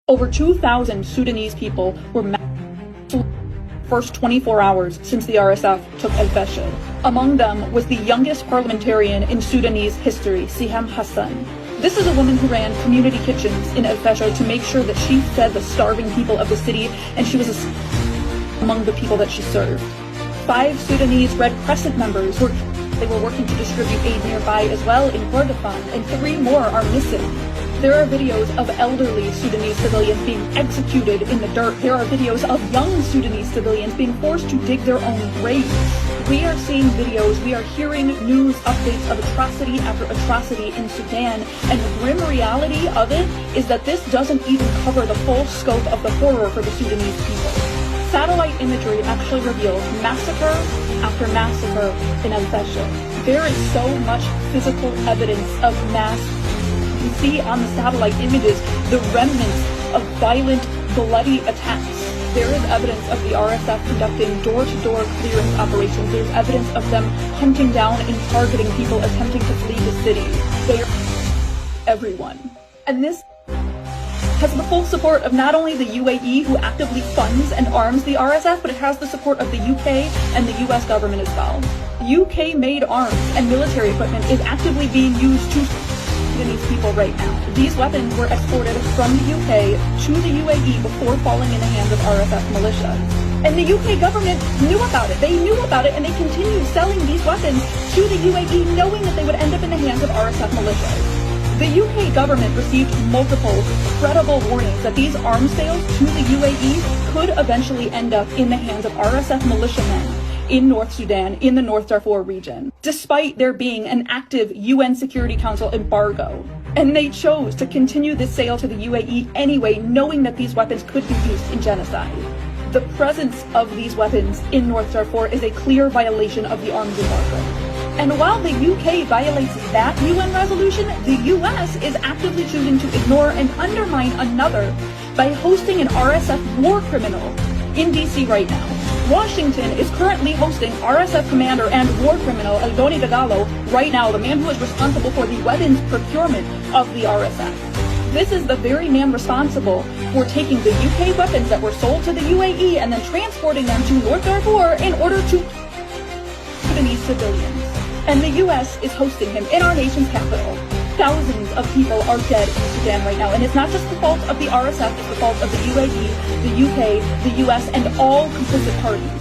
Over 2,000 Sudanese people were first 24 hours since the RSF took El Fasher. Among them was the youngest parliamentarian in Sudanese history, Siham Hassan. This is a woman who ran community kitchens in El Fasher to make sure that she fed the starving people of the city, and she was among the people that she served. 5 Sudanese Red Crescent members were working to distribute aid nearby as well in Kordofan, and 3 more are missing. There are videos of elderly Sudanese civilians being executed in the dirt. There are videos of young Sudanese civilians being forced to dig their own graves. We are seeing videos, we are hearing news updates of atrocity after atrocity in Sudan, and the grim reality of it is that this doesn't even cover the full scope of the horror for the Sudanese people. Satellite imagery actually reveals massacre after massacre in El Fasher. There is so much physical evidence of mass. You see on the satellite images the remnants of violent, bloody attacks. There is evidence of the RSF conducting door-to-door clearance operations. There's evidence of them hunting down and targeting people attempting to flee the city. They are everyone. And this has the full support of not only the UAE, who actively funds and arms the RSF, but it has the support of the UK and the US government as well. UK-made arms and military equipment is actively being used to Sudanese people right now. These weapons were exported from the UK to the UAE before falling in the hands of RSF militias. And the UK government knew about it. They knew about it, and they continued selling these weapons to the UAE, knowing that they would end up in the hands of RSF militias. The UK government received multiple credible warnings that these arms sales to the UAE could eventually end up in the hands of RSF militiamen in North Sudan, in the North Darfur region, despite there being an active UN Security Council embargo. And they chose to continue this sale to the UAE anyway, knowing that these weapons could be used in genocide. The presence of these weapons in North Darfur is a clear violation of the arms embargo. And while the UK violates that UN resolution, the US is actively choosing to ignore and undermine another by hosting an RSF war criminal in DC right now. Washington is currently hosting RSF commander and war criminal Eldoni Dagalo right now, the man who is responsible for the weapons procurement of the RSF. This is the very man responsible for taking the UK weapons that were sold to the UAE and then transporting them to North Darfur in order to Sudanese civilians. And the US is hosting him in our nation's capital. Thousands of people are dead in Sudan right now, and it's not just the fault of the RSF, it's the fault of the UAE, the UK, the US, and all complicit parties.